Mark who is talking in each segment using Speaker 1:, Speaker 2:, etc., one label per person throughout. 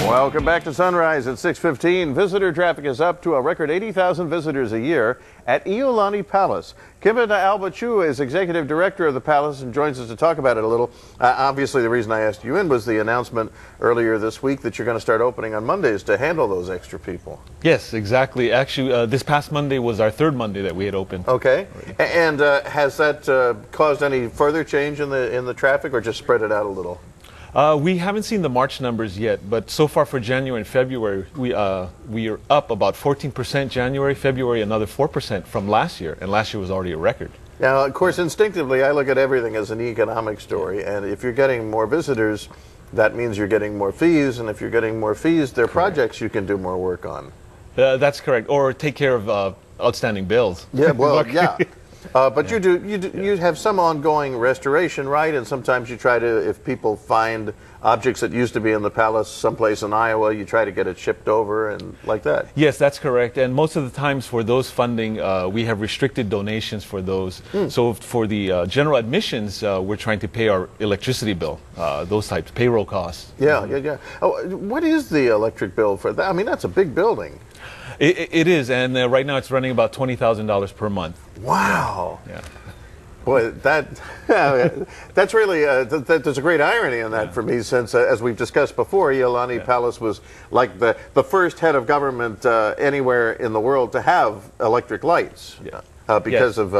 Speaker 1: Welcome back to Sunrise at 6:15. Visitor traffic is up to a record 80,000 visitors a year at Iolani Palace. Kippen Alba is executive director of the palace and joins us to talk about it a little. Obviously, the reason I asked you in was the announcement earlier this week that you're going to start opening on Mondays to handle those extra people.
Speaker 2: Yes, exactly. Actually, this past Monday was our third Monday that we had opened.
Speaker 1: Okay. And has that caused any further change in the traffic, or just spread it out a little?
Speaker 2: We haven't seen the March numbers yet, but so far for January and February, we are up about 14% January, February another 4% from last year, and last year was already a record.
Speaker 1: Now, of course, instinctively, I look at everything as an economic story, and if you're getting more visitors, that means you're getting more fees, and if you're getting more fees, there are projects you can do more work on.
Speaker 2: That's correct, or take care of outstanding bills.
Speaker 1: Yeah, well, yeah. But you have some ongoing restoration, right? And sometimes you try to, if people find objects that used to be in the palace someplace in Iowa, you try to get it shipped over and like that.
Speaker 2: Yes, that's correct. And most of the times for those funding, we have restricted donations for those. So for the general admissions, we're trying to pay our electricity bill, those types, payroll costs.
Speaker 1: Yeah. Oh, what is the electric bill for that? I mean, that's a big building.
Speaker 2: It is, and right now it's running about $20,000 per month.
Speaker 1: Wow.
Speaker 2: Yeah.
Speaker 1: Boy, that's really, there's a great irony in that for me, since, as we've discussed before, Iolani Palace was like the first head of government anywhere in the world to have electric lights because of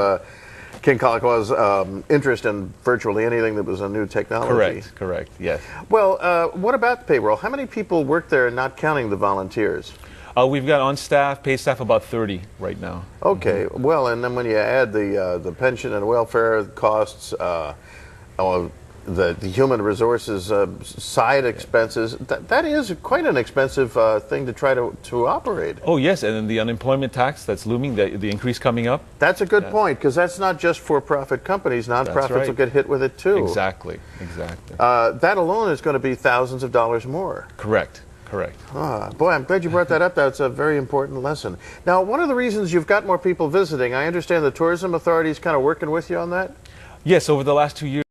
Speaker 1: King Kalaka's interest in virtually anything that was a new technology.
Speaker 2: Correct, yes.
Speaker 1: Well, what about the payroll? How many people work there, not counting the volunteers?
Speaker 2: We've got on staff, paid staff, about 30 right now.
Speaker 1: Okay, well, and then when you add the pension and welfare costs, the human resources side expenses, that is quite an expensive thing to try to operate.
Speaker 2: Oh yes, and then the unemployment tax that's looming, the increase coming up.
Speaker 1: That's a good point, because that's not just for-profit companies. Nonprofits will get hit with it too.
Speaker 2: Exactly.
Speaker 1: That alone is going to be thousands of dollars more.
Speaker 2: Correct.
Speaker 1: Boy, I'm glad you brought that up. That's a very important lesson. Now, one of the reasons you've got more people visiting, I understand the tourism authority is kind of working with you on that?
Speaker 2: Yes, over the last 2 years.